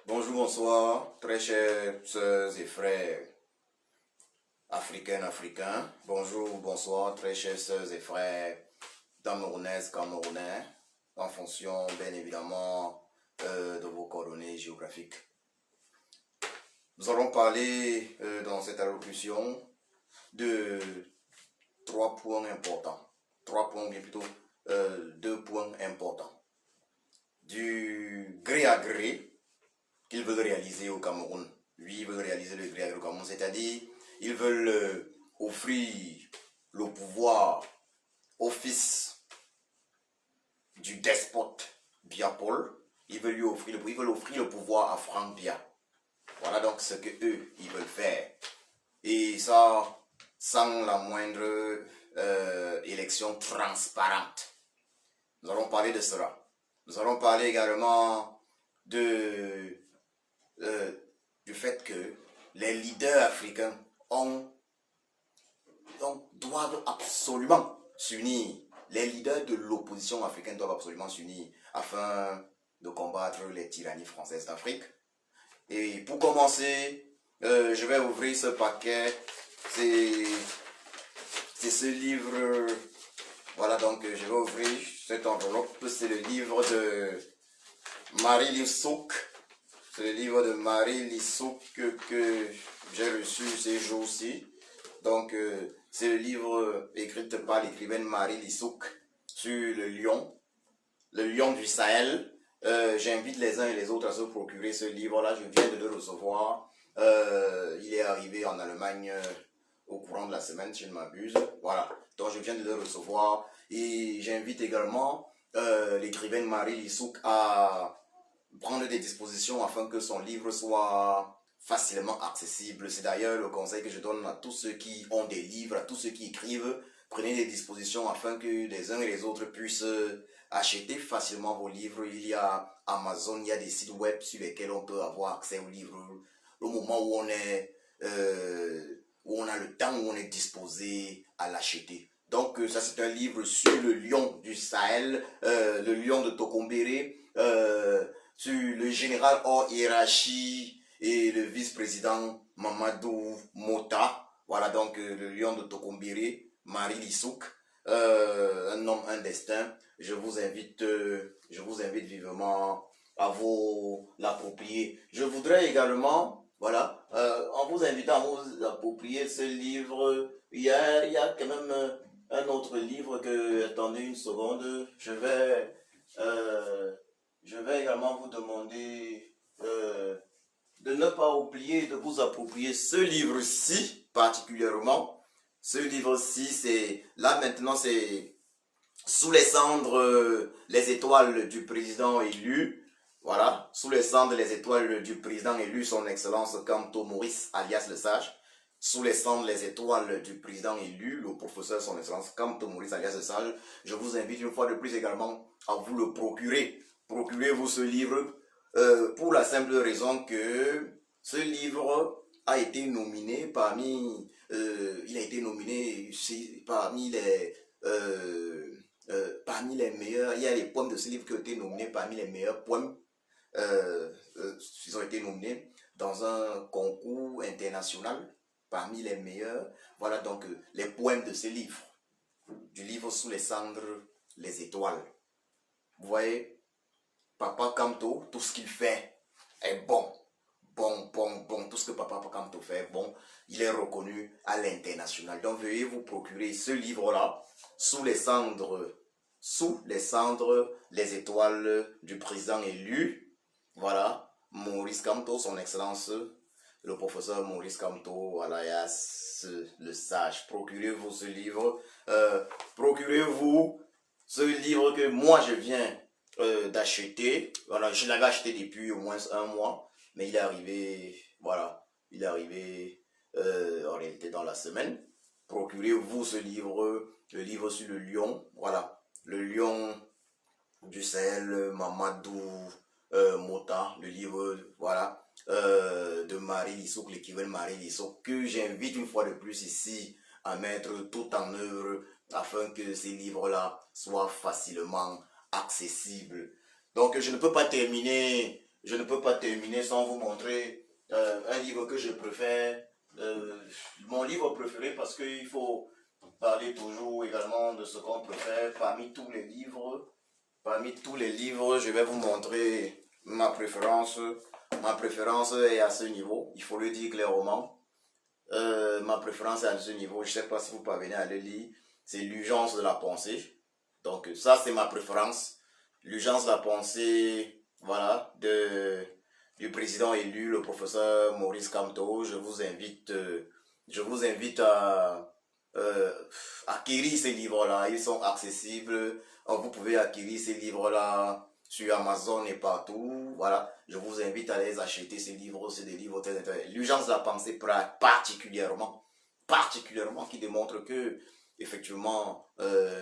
Bonjour, bonsoir, très chers sœurs et frères africains. Bonjour, bonsoir, très chers sœurs et frères camerounaises, camerounais, en fonction, bien évidemment, de vos coordonnées géographiques. Nous allons parler dans cette allocution de trois points importants. Trois points, bien plutôt, deux points importants. Du gré à gré, qu'ils veulent réaliser au Cameroun. Lui, ils veulent réaliser le gré au Cameroun, c'est-à-dire ils veulent offrir le pouvoir au fils du despote Biya-Paul. Ils veulent offrir le pouvoir à Franck Biya. Voilà donc ce que eux ils veulent faire. Et ça, sans la moindre élection transparente. Nous allons parler de cela. Nous allons parler également du fait que les leaders africains doivent absolument s'unir. Les leaders de l'opposition africaine doivent absolument s'unir afin de combattre les tyrannies françaises d'Afrique. Et pour commencer, je vais ouvrir ce paquet. C'est ce livre. Voilà, donc je vais ouvrir cette enveloppe. C'est le livre de Marie Lissouk. C'est le livre de Marie Lissouk que j'ai reçu ces jours-ci. Donc, c'est le livre écrit par l'écrivaine Marie Lissouk sur le lion du Sahel. J'invite les uns et les autres à se procurer ce livre-là. Je viens de le recevoir. Il est arrivé en Allemagne au courant de la semaine, si je ne m'abuse. Voilà. Donc, je viens de le recevoir. Et j'invite également l'écrivaine Marie Lissouk à prendre des dispositions afin que son livre soit facilement accessible. C'est d'ailleurs le conseil que je donne à tous ceux qui ont des livres, à tous ceux qui écrivent. Prenez des dispositions afin que les uns et les autres puissent acheter facilement vos livres. Il y a Amazon, il y a des sites web sur lesquels on peut avoir accès aux livres. Au moment où on est, où on a le temps, où on est disposé à l'acheter. Donc ça c'est un livre sur le lion du Sahel, le lion de Tokombéré, sur le général hors hiérarchie et le vice-président Mamadou Mota. Voilà donc le lion de Tokombéré, Marie Lissouk, un homme, un destin. Je vous invite vivement à vous l'approprier. Je voudrais également, voilà, en vous invitant à vous approprier ce livre, il y a quand même un autre livre que, attendez une seconde, je vais également vous demander de ne pas oublier de vous approprier ce livre-ci particulièrement. Ce livre-ci, c'est là maintenant, c'est Sous les cendres, les étoiles du président élu. Voilà, sous les cendres, les étoiles du président élu, son excellence Kamto Maurice, alias le Sage. Sous les cendres, les étoiles du président élu, le professeur son excellence Kamto Maurice, alias le Sage. Je vous invite une fois de plus également à vous le procurer. Procurez-vous ce livre pour la simple raison que ce livre a été nominé parmi parmi les meilleurs. Il y a les poèmes de ce livre qui ont été nominés parmi les meilleurs poèmes. Ils ont été nominés dans un concours international parmi les meilleurs. Voilà donc les poèmes de ce livre, du livre Sous les cendres, les étoiles. Vous voyez, Papa Kamto, tout ce qu'il fait est bon. Bon. Tout ce que Papa Kamto fait est bon. Il est reconnu à l'international. Donc veuillez vous procurer ce livre-là, Sous les cendres, les étoiles du président élu. Voilà, Maurice Kamto, son excellence, le professeur Maurice Kamto, alias le Sage. Procurez-vous ce livre. Procurez-vous ce livre que moi je viens d'acheter. Voilà, je l'avais acheté depuis au moins un mois, mais il est arrivé, voilà, en réalité dans la semaine. Procurez-vous ce livre, le livre sur le lion, voilà, le lion du Sahel, Mamadou Mota, le livre, voilà, de Marie Lissouk, l'équivalent Marie Lissouk, que j'invite une fois de plus ici à mettre tout en œuvre afin que ces livres-là soient facilement accessibles. Donc je ne peux pas terminer je ne peux pas terminer sans vous montrer un livre que je préfère. Mon livre préféré, parce qu'il faut parler toujours également de ce qu'on préfère. Parmi tous les livres, je vais vous montrer ma préférence. Ma préférence est à ce niveau, il faut le dire clairement. Ma préférence est à ce niveau, je ne sais pas si vous parvenez à le lire. C'est L'urgence de la pensée. Donc ça, c'est ma préférence. L'urgence de la pensée, voilà, du président élu, le professeur Maurice Kamto. Je vous invite à acquérir ces livres-là. Ils sont accessibles. Vous pouvez acquérir ces livres-là sur Amazon et partout. Voilà, je vous invite à les acheter. Ces livres, c'est des livres très intéressants. L'urgence de la pensée particulièrement, qui démontre que effectivement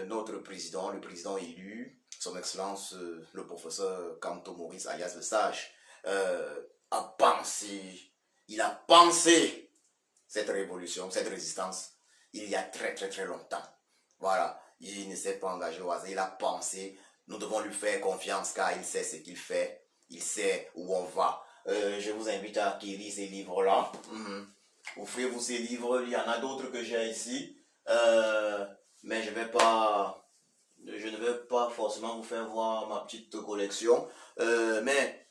notre président, le président élu, son excellence le professeur Kamto Maurice alias le Sage, il a pensé cette révolution, cette résistance il y a très très très longtemps. Voilà, il ne s'est pas engagé au hasard, il a pensé, nous devons lui faire confiance car il sait ce qu'il fait, il sait où on va. Je vous invite à acquérir ces livres-là. Offrez-vous ces livres, il y en a d'autres que j'ai ici, mais je ne vais pas forcément vous faire voir ma petite collection, mais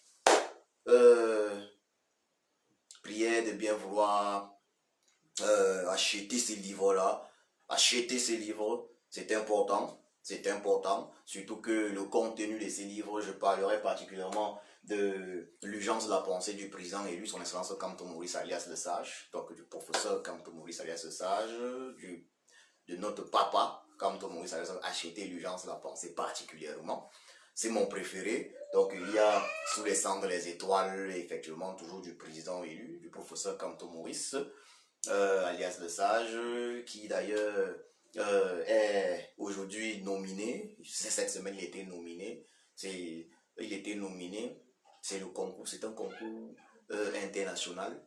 prière de bien vouloir acheter ces livres-là. Acheter ces livres, c'est important, surtout que le contenu de ces livres, je parlerai particulièrement de l'urgence de la pensée du président élu, son excellence Kamto Maurice alias le Sage, donc du professeur Kamto Maurice alias le Sage, de notre papa Kamto Maurice alias acheter l'urgence de la pensée particulièrement. C'est mon préféré. Donc il y a Sous les cendres les étoiles, effectivement, toujours du président élu, du professeur Kamto Maurice, alias le Sage, qui d'ailleurs est aujourd'hui nominé. Cette semaine, il était nominé. C'est le concours, c'est un concours international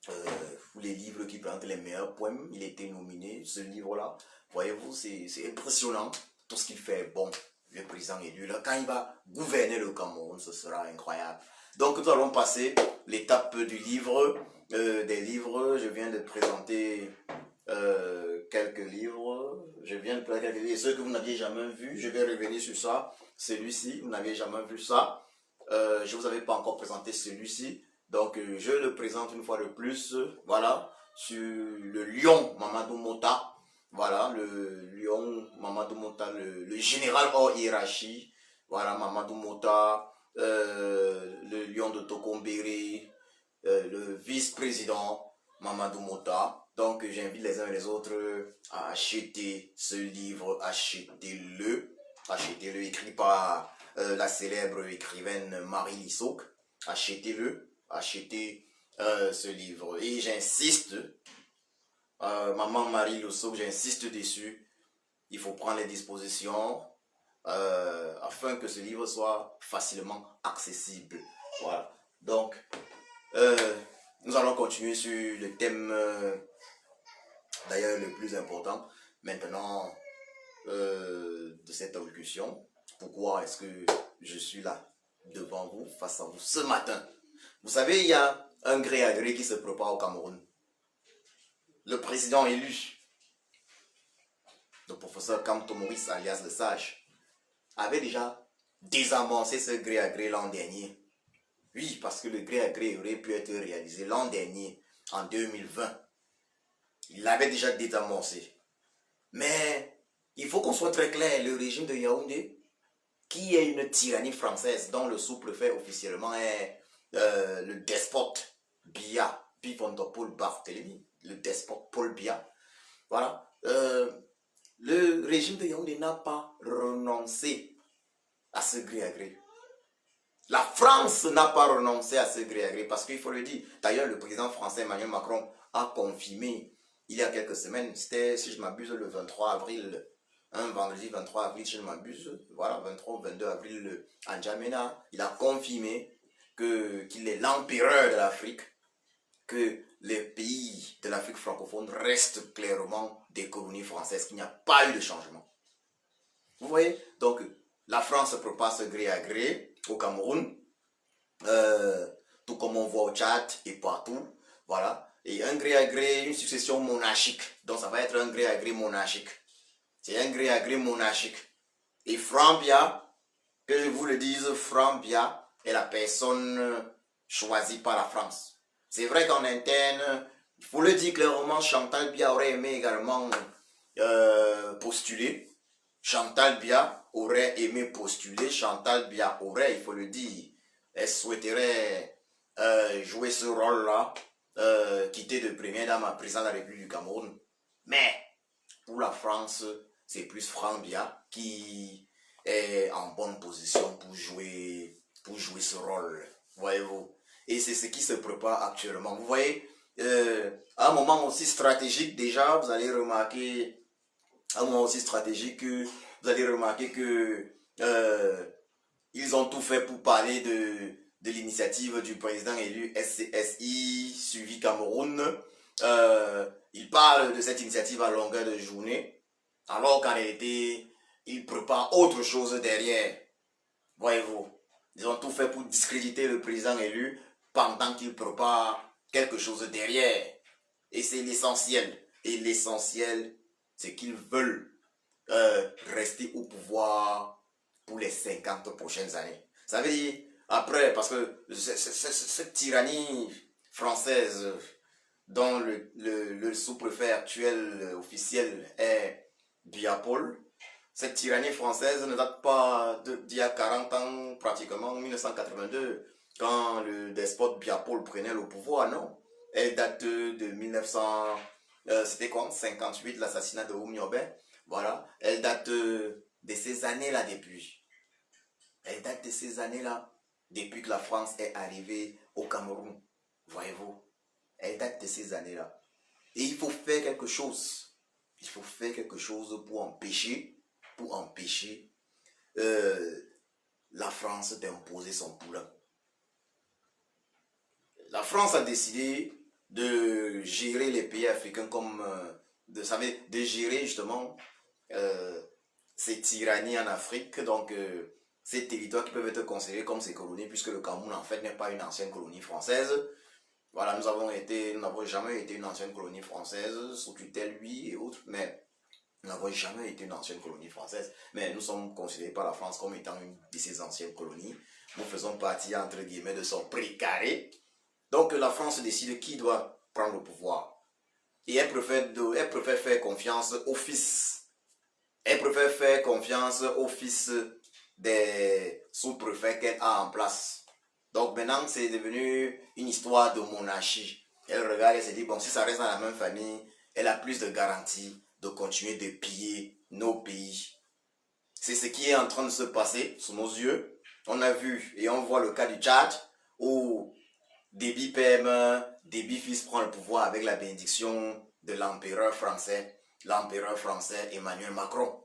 pour les livres qui présentent les meilleurs poèmes. Il était nominé, ce livre-là. Voyez-vous, c'est impressionnant. Tout ce qu'il fait, bon, le président élu, là, quand il va gouverner le Cameroun, ce sera incroyable. Donc, nous allons passer l'étape du livre, des livres. Je viens de présenter quelques livres. Et ceux que vous n'aviez jamais vus, je vais revenir sur ça. Celui-ci, vous n'aviez jamais vu ça. Je ne vous avais pas encore présenté celui-ci. Donc, je le présente une fois de plus. Voilà, sur le lion Mamadou Mota. Voilà, le lion Mamadou Mota, le général hors hiérarchie. Voilà, Mamadou Mota, le lion de Tokombéré, le vice-président Mamadou Mota. Donc, j'invite les uns et les autres à acheter ce livre. Achetez-le. Achetez-le, écrit par la célèbre écrivaine Marie Lissoc. Achetez-le. Achetez ce livre. Et j'insiste, maman Marie Lissoc, j'insiste dessus. Il faut prendre les dispositions afin que ce livre soit facilement accessible. Voilà. Donc, nous allons continuer sur le thème d'ailleurs le plus important maintenant de cette allocution. Pourquoi est-ce que je suis là devant vous, face à vous ce matin? Vous savez, il y a un gré à gré qui se prépare au Cameroun. Le président élu, le professeur Kamto Maurice alias le Sage, avait déjà désamorcé ce gré à gré l'an dernier. Oui, parce que le gré à gré aurait pu être réalisé l'an dernier, en 2020. Il l'avait déjà désamorcé. Mais il faut qu'on soit très clair, le régime de Yaoundé, qui est une tyrannie française, dont le sous-préfet officiellement est le despote Biya, Paul Barthélemy, le despote Paul Biya. Voilà. Le régime de Yaoundé n'a pas renoncé à ce gré à gré. La France n'a pas renoncé à ce gré à gré, parce qu'il faut le dire. D'ailleurs, le président français Emmanuel Macron a confirmé il y a quelques semaines, c'était, si je ne m'abuse, le 23 avril, un vendredi 23 avril, si je ne m'abuse, voilà, 23 ou 22 avril, en N'Djamena, il a confirmé qu'il est l'empereur de l'Afrique, que les pays de l'Afrique francophone restent clairement des colonies françaises, qu'il n'y a pas eu de changement. Vous voyez? Donc, la France prépare ce gré à gré au Cameroun. tout comme on voit au Tchad et partout, voilà. Et un gré à gré, une succession monarchique. Donc ça va être un gré à gré monarchique. C'est un gré à gré monarchique. Et Franck Biya, que je vous le dise, Franck Biya est la personne choisie par la France. C'est vrai qu'en interne, il faut le dire clairement, Chantal Biya aurait aimé également postuler. Chantal Biya aurait aimé postuler. Chantal Biya aurait, il faut le dire, elle souhaiterait jouer ce rôle-là, quitter de première dame à président de la République du Cameroun. Mais pour la France, c'est plus Franck Biya qui est en bonne position pour jouer ce rôle. Voyez-vous. Et c'est ce qui se prépare actuellement. Vous voyez, à un moment aussi stratégique, déjà, vous allez remarquer, à un moment aussi stratégique, vous allez remarquer que ils ont tout fait pour parler de l'initiative du président élu SCSI suivi Cameroun. Ils parlent de cette initiative à longueur de journée, alors qu'en réalité, ils préparent autre chose derrière. Voyez-vous, ils ont tout fait pour discréditer le président élu pendant qu'il prépare quelque chose derrière. Et c'est l'essentiel. Et l'essentiel, c'est qu'ils veulent rester au pouvoir pour les 50 prochaines années. Ça veut dire, après, parce que cette tyrannie française dont le sous-préfet actuel officiel est Biya-Paul, cette tyrannie française ne date pas d'il y a 40 ans, pratiquement, en 1982, quand le despote Biya-Paul prenait le pouvoir, non. Elle date de 1900, c'était quoi, 58, l'assassinat de Oumniobé. Voilà, elle date de ces années-là depuis. Elle date de ces années-là depuis que la France est arrivée au Cameroun. Voyez-vous, elle date de ces années-là. Et il faut faire quelque chose. Il faut faire quelque chose pour empêcher la France d'imposer son poulain. La France a décidé de gérer les pays africains comme de gérer justement ces tyrannies en Afrique, donc ces territoires qui peuvent être considérés comme ses colonies, puisque le Cameroun en fait n'est pas une ancienne colonie française. Voilà, nous n'avons jamais été une ancienne colonie française, sous tutelle, oui, et autres, mais nous n'avons jamais été une ancienne colonie française. Mais nous sommes considérés par la France comme étant une de ces anciennes colonies. Nous faisons partie, entre guillemets, de son précaré. Donc la France décide qui doit prendre le pouvoir. Et elle préfère faire confiance au fils. Elle préfère faire confiance au fils des sous-préfets qu'elle a en place. Donc maintenant, c'est devenu une histoire de monarchie. Elle regarde et se dit, bon, si ça reste dans la même famille, elle a plus de garanties de continuer de piller nos pays. C'est ce qui est en train de se passer sous nos yeux. On a vu et on voit le cas du Tchad où Déby Père, Déby fils prend le pouvoir avec la bénédiction de l'empereur français Emmanuel Macron.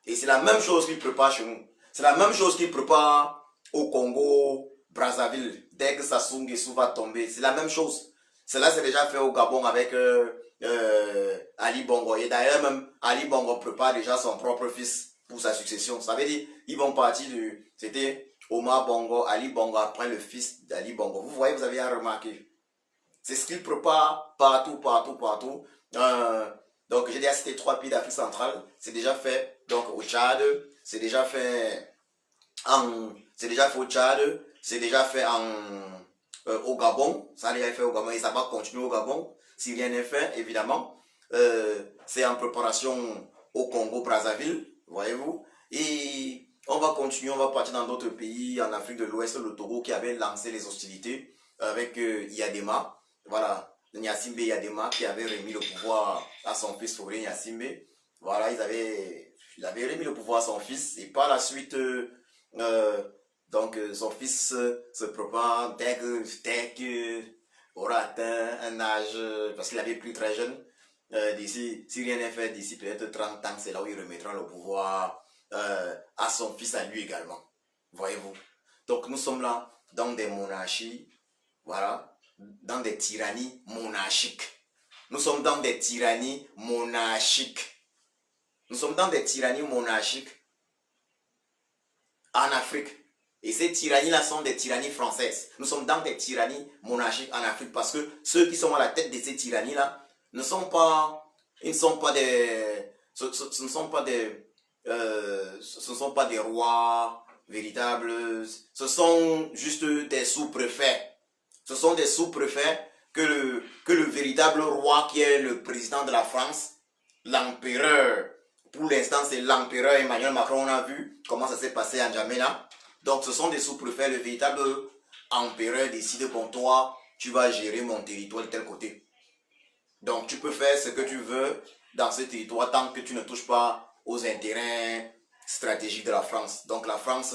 Et c'est la même chose qu'il prépare chez nous. C'est la même chose qu'il prépare au Congo, Brazzaville. Dès que Sassou Nguesso va tomber, c'est la même chose. Cela s'est déjà fait au Gabon avec Ali Bongo. Et d'ailleurs, même Ali Bongo prépare déjà son propre fils pour sa succession. Ça veut dire, ils vont partir du... C'était Omar Bongo, Ali Bongo, après le fils d'Ali Bongo. Vous voyez, vous avez à remarquer. C'est ce qu'il prépare partout. Donc, j'ai déjà cité 3 pays d'Afrique centrale. C'est déjà fait donc au Tchad. C'est déjà fait au Tchad. C'est déjà fait au Gabon. Ça a déjà fait au Gabon et ça va continuer au Gabon. Si rien n'est fait, évidemment. C'est en préparation au Congo-Brazzaville. Voyez-vous. Et on va continuer, on va partir dans d'autres pays. En Afrique de l'Ouest, le Togo qui avait lancé les hostilités avec Yadema. Voilà, Gnassingbé Yadema qui avait remis le pouvoir à son fils Fauré Gnassingbé. Voilà, il avait remis le pouvoir à son fils et par la suite, son fils se prépare dès que aura atteint un âge, parce qu'il avait plus très jeune, d'ici, si rien n'est fait, d'ici peut-être 30 ans, c'est là où il remettra le pouvoir à son fils, à lui également. Voyez-vous. Donc nous sommes là dans des monarchies, voilà, dans des tyrannies monarchiques. Nous sommes dans des tyrannies monarchiques. Nous sommes dans des tyrannies monarchiques en Afrique. Et ces tyrannies-là sont des tyrannies françaises. Nous sommes dans des tyrannies monarchiques en Afrique parce que ceux qui sont à la tête de ces tyrannies-là ne sont pas, ils ne sont pas des, ce ne sont pas des, ce ne sont pas des rois véritables. Ce sont juste des sous-préfets. Ce sont des sous-préfets que le véritable roi qui est le président de la France, l'empereur. Pour l'instant, c'est l'empereur Emmanuel Macron. On a vu comment ça s'est passé à N'Djamena. Donc, ce sont des sous-préfets. Le véritable empereur décide, bon, toi, tu vas gérer mon territoire de tel côté. Donc, tu peux faire ce que tu veux dans ce territoire tant que tu ne touches pas aux intérêts stratégiques de la France. Donc, la France,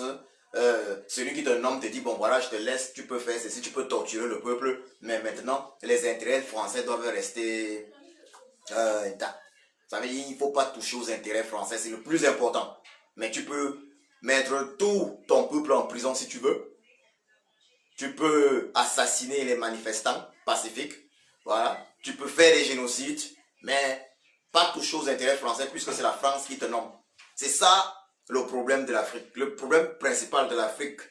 celui qui te nomme te dit, bon, voilà, je te laisse, tu peux faire ceci, tu peux torturer le peuple. Mais maintenant, les intérêts français doivent rester intacts. Ça veut dire qu'il ne faut pas toucher aux intérêts français, c'est le plus important. Mais tu peux mettre tout ton peuple en prison si tu veux. Tu peux assassiner les manifestants pacifiques. Voilà. Tu peux faire des génocides, mais pas toucher aux intérêts français puisque c'est la France qui te nomme. C'est ça le problème de l'Afrique. Le problème principal de l'Afrique,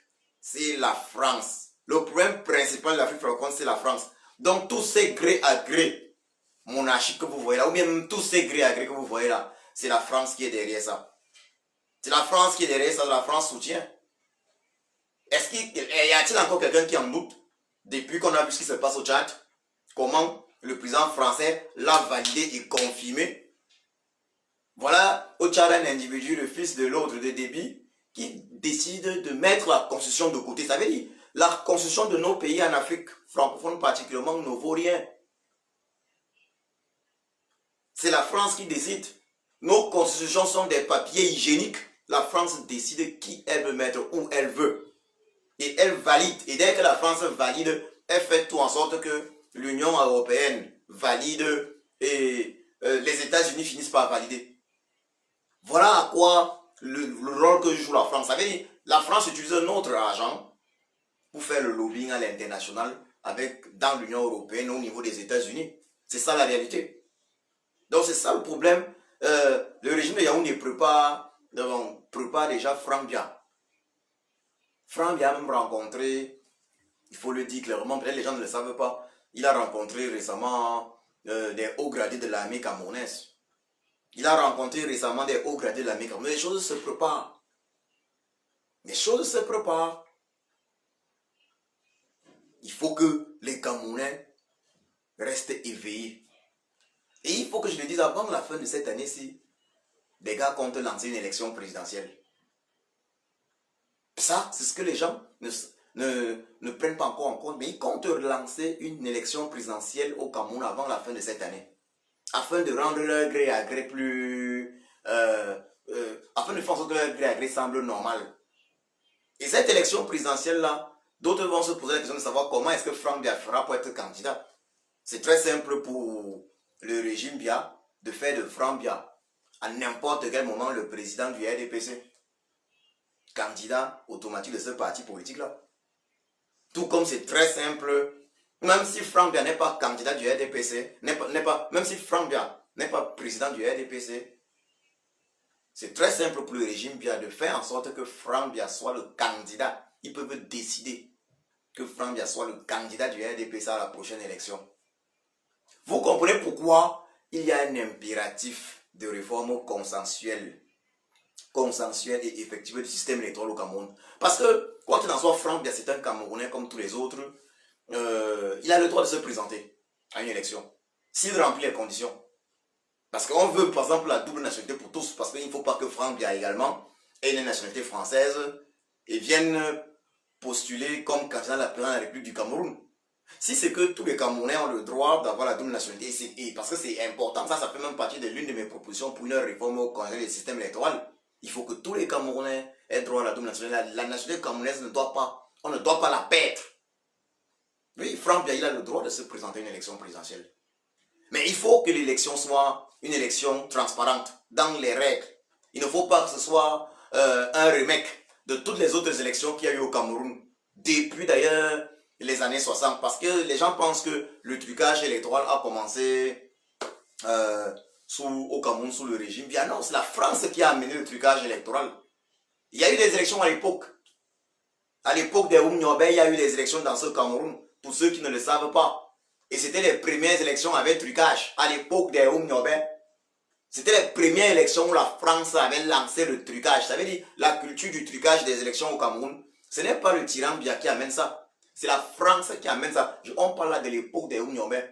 c'est la France. Le problème principal de l'Afrique, c'est la France. Donc tous ces gré à gré monarchiques que vous voyez là, ou bien même tous ces gré à gré que vous voyez là, c'est la France qui est derrière ça. C'est la France qui est derrière ça, la France soutient. Est-ce qu'il y a-t-il encore quelqu'un qui en doute depuis qu'on a vu ce qui se passe au Tchad? Comment le président français l'a validé et confirmé? Voilà au Tchad un individu, le fils de l'autre de Déby, qui décide de mettre la constitution de côté. Ça veut dire la constitution de nos pays en Afrique francophone particulièrement ne vaut rien. C'est la France qui décide. Nos constitutions sont des papiers hygiéniques. La France décide qui elle veut mettre, où elle veut. Et elle valide. Et dès que la France valide, elle fait tout en sorte que l'Union européenne valide et les États-Unis finissent par valider. Voilà à quoi le rôle que joue la France. Ça veut dire, la France utilise notre argent pour faire le lobbying à l'international dans l'Union européenne au niveau des États-Unis. C'est ça la réalité. Donc c'est ça le problème. Le régime de Yaoundé prépare déjà Franck Biya. Franck Biya a même rencontré, il faut le dire clairement, peut-être les gens ne le savent pas, il a rencontré récemment des hauts gradés de l'armée camerounaise. Il a rencontré récemment des hauts gradés de l'armée camerounaise. Les choses se préparent. Les choses se préparent. Il faut que les Camerounais restent éveillés. Et il faut que je le dise avant la fin de cette année-ci, les gars comptent lancer une élection présidentielle. Ça, c'est ce que les gens ne prennent pas encore en compte, mais ils comptent lancer une élection présidentielle au Cameroun avant la fin de cette année. Afin de rendre leur gré à gré plus... afin de faire en sorte que leur gré à gré semble normal. Et cette élection présidentielle-là, d'autres vont se poser la question de savoir comment est-ce que Franck Biya fera pour être candidat. C'est très simple pour le régime Biya de faire de Franck Biya à n'importe quel moment le président du RDPC. Candidat automatique de ce parti politique-là. Tout comme c'est très simple, même si Franck Biya n'est pas candidat du RDPC, même si Franck Biya n'est pas président du RDPC, c'est très simple pour le régime Biya de faire en sorte que Franck Biya soit le candidat. Ils peuvent décider que Franck Biya soit le candidat du RDPC à la prochaine élection. Vous comprenez pourquoi il y a un impératif de réforme consensuelle et effective du système électoral au Cameroun. Parce que, quoi qu'il en soit, Franck Biya, c'est un Camerounais comme tous les autres. Il a le droit de se présenter à une élection, s'il remplit les conditions. Parce qu'on veut, par exemple, la double nationalité pour tous, parce qu'il ne faut pas que Franck Biya également ait une nationalité française et vienne postuler comme candidat à la présidence de la République du Cameroun. Si c'est que tous les Camerounais ont le droit d'avoir la double nationalité, et parce que c'est important, ça fait même partie de l'une de mes propositions pour une réforme au Conseil du système électoral. Il faut que tous les Camerounais aient droit à la double nationalité. La nationalité camerounaise on ne doit pas la perdre. Oui, Franck Biya, il a le droit de se présenter à une élection présidentielle. Mais il faut que l'élection soit une élection transparente, dans les règles. Il ne faut pas que ce soit un remake de toutes les autres élections qu'il y a eu au Cameroun, depuis d'ailleurs les années 60, parce que les gens pensent que le trucage électoral a commencé au Cameroun sous le régime. Bien non, c'est la France qui a amené le trucage électoral. Il y a eu des élections à l'époque. À l'époque des Oumniobé, il y a eu des élections dans ce Cameroun, pour ceux qui ne le savent pas. Et c'était les premières élections avec trucage. À l'époque des Oumniobé, c'était les premières élections où la France avait lancé le trucage. Ça veut dire la culture du trucage des élections au Cameroun. Ce n'est pas le tyran Biya qui amène ça. C'est la France qui amène ça. On parle là de l'époque des Oumniobé.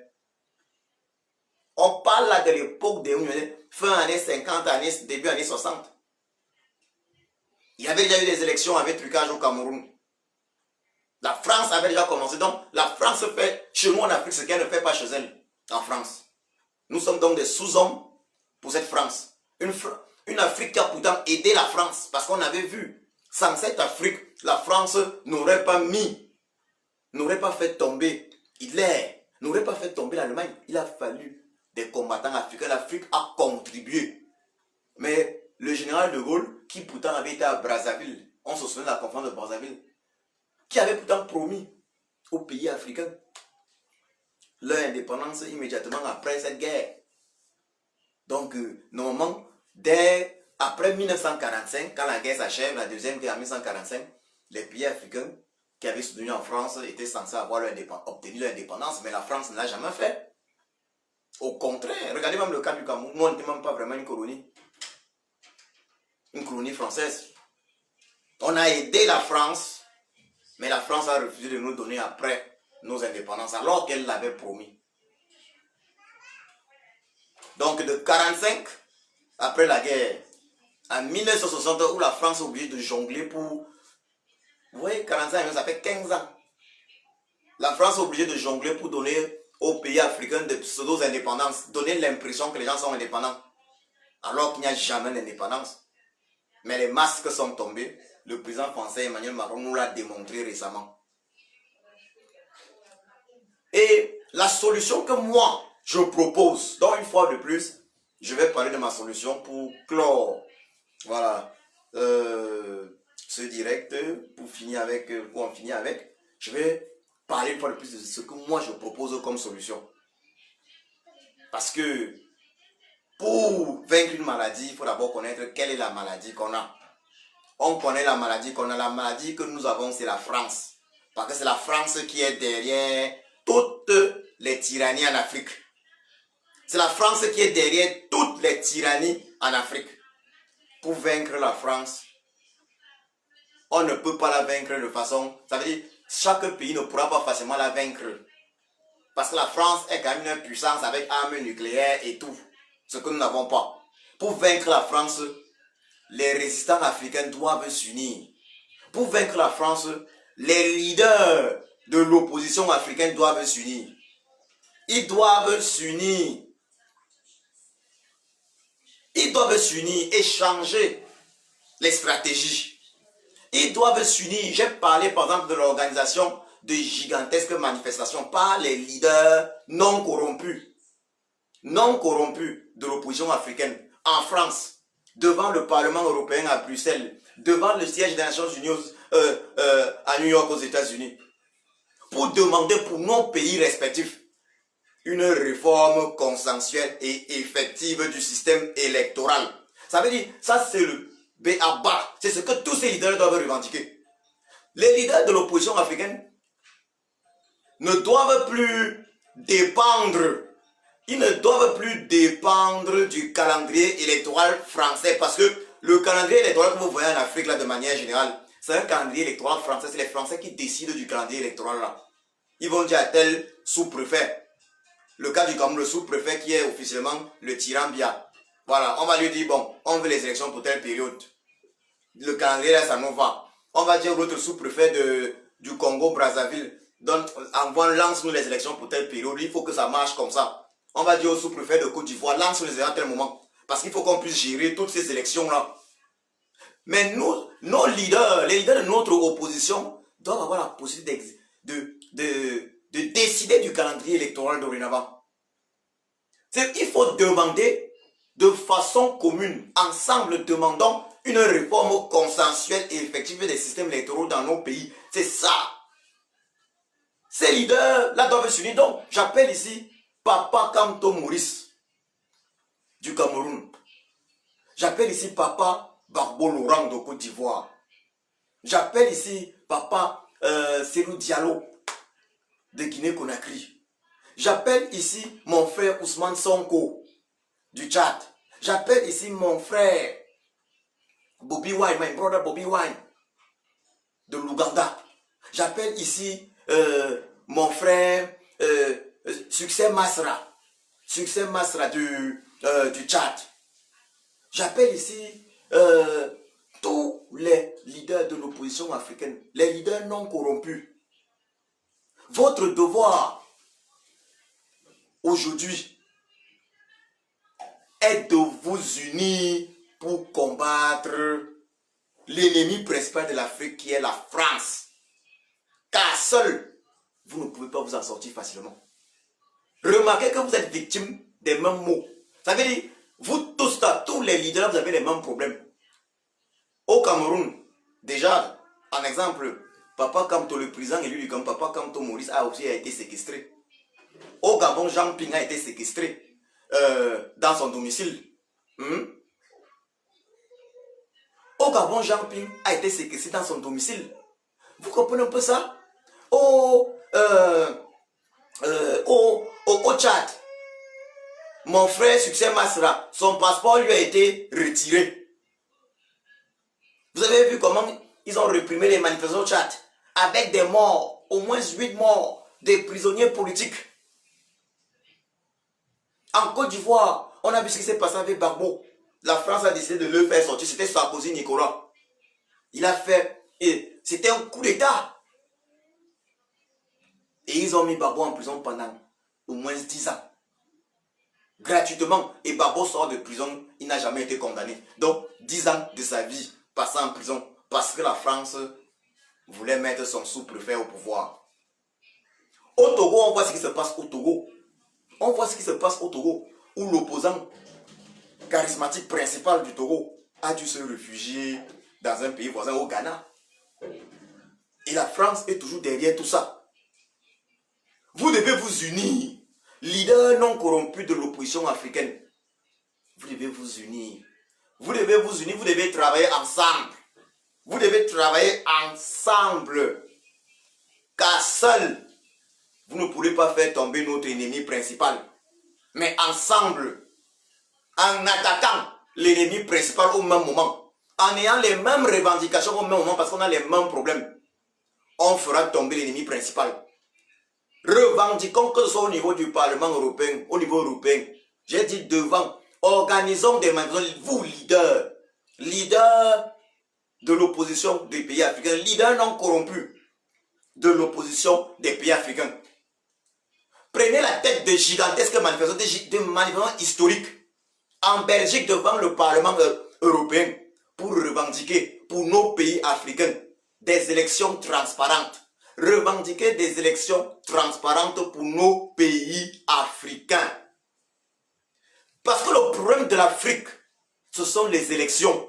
On parle là de l'époque des Oumniobé, fin années 50, début années 60. Il y avait déjà eu des élections avec trucage au Cameroun. La France avait déjà commencé. Donc, la France fait chez nous en Afrique ce qu'elle ne fait pas chez elle, en France. Nous sommes donc des sous-hommes pour cette France. Une Afrique qui a pourtant aidé la France. Parce qu'on avait vu, sans cette Afrique, la France n'aurait pas fait tomber Hitler, n'aurait pas fait tomber l'Allemagne. Il a fallu des combattants africains. L'Afrique a contribué. Mais le général de Gaulle, qui pourtant avait été à Brazzaville, on se souvient de la conférence de Brazzaville, qui avait pourtant promis aux pays africains leur indépendance immédiatement après cette guerre. Donc, normalement, dès après 1945, quand la guerre s'achève, la deuxième guerre en 1945, les pays africains qui avaient soutenu en France étaient censés avoir obtenu leur indépendance, mais la France ne l'a jamais fait. Au contraire, regardez même le cas du Cameroun, nous on n'était même pas vraiment une colonie française. On a aidé la France, mais la France a refusé de nous donner après nos indépendances, alors qu'elle l'avait promis. Donc de 1945, après la guerre, en 1960, où la France est obligée de jongler pour... Vous voyez, 45, ça fait 15 ans. La France est obligée de jongler pour donner aux pays africains de pseudo-indépendances, donner l'impression que les gens sont indépendants, alors qu'il n'y a jamais d'indépendance. Mais les masques sont tombés. Le président français Emmanuel Macron nous l'a démontré récemment. Et la solution que moi, je propose, donc une fois de plus, je vais parler de ma solution pour clore, voilà, ce direct, pour en finir avec, je vais parler une fois de plus de ce que moi je propose comme solution. Parce que pour vaincre une maladie, il faut d'abord connaître quelle est la maladie qu'on a. On connaît la maladie qu'on a. La maladie que nous avons, c'est la France. Parce que c'est la France qui est derrière toutes les tyrannies en Afrique. C'est la France qui est derrière toutes les tyrannies en Afrique. Pour vaincre la France, on ne peut pas la vaincre de façon... Ça veut dire, chaque pays ne pourra pas facilement la vaincre. Parce que la France est quand même une puissance avec armes nucléaires et tout. Ce que nous n'avons pas. Pour vaincre la France, les résistants africains doivent s'unir. Pour vaincre la France, les leaders de l'opposition africaine doivent s'unir. Ils doivent s'unir. Ils doivent s'unir et changer les stratégies. Ils doivent s'unir. J'ai parlé par exemple de l'organisation de gigantesques manifestations par les leaders non corrompus de l'opposition africaine en France, devant le Parlement européen à Bruxelles, devant le siège des Nations Unies à New York aux États-Unis, pour demander pour nos pays respectifs une réforme consensuelle et effective du système électoral. Ça veut dire, ça c'est le B.A.B.A. C'est ce que tous ces leaders doivent revendiquer. Les leaders de l'opposition africaine ne doivent plus dépendre, ils ne doivent plus dépendre du calendrier électoral français, parce que le calendrier électoral que vous voyez en Afrique là de manière générale, c'est un calendrier électoral français, c'est les Français qui décident du calendrier électoral là. Ils vont dire à tel sous-préfet, le cas du Cameroun, le sous-préfet qui est officiellement le tyran Biya. Voilà, on va lui dire, bon, on veut les élections pour telle période. Le calendrier là, ça nous va. On va dire l'autre sous-préfet du Congo-Brazzaville, lance-nous les élections pour telle période, il faut que ça marche comme ça. On va dire au sous-préfet de Côte d'Ivoire, lance-nous les élections à tel moment. Parce qu'il faut qu'on puisse gérer toutes ces élections-là. Mais nous, nos leaders, les leaders de notre opposition, doivent avoir la possibilité de décider du calendrier électoral dorénavant. Il faut demander de façon commune, ensemble, demandons une réforme consensuelle et effective des systèmes électoraux dans nos pays. C'est ça. Ces leaders-là doivent s'unir. Donc, j'appelle ici Papa Kamto Maurice du Cameroun. J'appelle ici Papa Barbo Laurent de Côte d'Ivoire. J'appelle ici Papa Cellou Diallo de Guinée-Conakry. J'appelle ici mon frère Ousmane Sonko du Tchad. J'appelle ici mon frère Bobby Wine, my brother Bobby Wine de l'Ouganda. J'appelle ici mon frère Succès Masra du Tchad. J'appelle ici tous les leaders de l'opposition africaine, les leaders non corrompus. Votre devoir aujourd'hui est de vous unir pour combattre l'ennemi principal de l'Afrique qui est la France. Car seul, vous ne pouvez pas vous en sortir facilement. Remarquez que vous êtes victime des mêmes mots. Ça veut dire, vous tous là, tous les leaders, vous avez les mêmes problèmes. Au Cameroun, déjà, en exemple, Papa Kamto, le président élu du Cameroun, Papa Kamto Maurice a aussi été séquestré. Au Gabon, Jean Ping a été séquestré dans son domicile. Au Gabon, Jean Ping a été séquestré dans son domicile. Vous comprenez un peu ça? Au Tchad, mon frère Succès Masra, son passeport lui a été retiré. Vous avez vu comment ils ont réprimé les manifestations au Tchad avec des morts, au moins 8 morts, des prisonniers politiques. En Côte d'Ivoire, on a vu ce qui s'est passé avec Gbagbo. La France a décidé de le faire sortir. C'était Sarkozy Nicolas. Il a fait... C'était un coup d'État. Et ils ont mis Gbagbo en prison pendant au moins 10 ans. Gratuitement. Et Gbagbo sort de prison. Il n'a jamais été condamné. Donc, 10 ans de sa vie passé en prison parce que la France voulait mettre son sous-préfet au pouvoir. Au Togo, on voit ce qui se passe au Togo. On voit ce qui se passe au Togo, où l'opposant charismatique principal du Togo a dû se réfugier dans un pays voisin, au Ghana. Et la France est toujours derrière tout ça. Vous devez vous unir. Leader non corrompu de l'opposition africaine. Vous devez vous unir. Vous devez vous unir, vous devez travailler ensemble. Vous devez travailler ensemble. Car seul, vous ne pourrez pas faire tomber notre ennemi principal. Mais ensemble, en attaquant l'ennemi principal au même moment, en ayant les mêmes revendications au même moment, parce qu'on a les mêmes problèmes, on fera tomber l'ennemi principal. Revendiquons que ce soit au niveau du Parlement européen, au niveau européen. J'ai dit devant, organisons des manifestations, vous leaders de l'opposition des pays africains, leaders non corrompus de l'opposition des pays africains. Prenez la tête de gigantesques manifestations, de manifestations historiques en Belgique devant le Parlement européen pour revendiquer pour nos pays africains des élections transparentes. Revendiquer des élections transparentes pour nos pays africains. Parce que le problème de l'Afrique, ce sont les élections.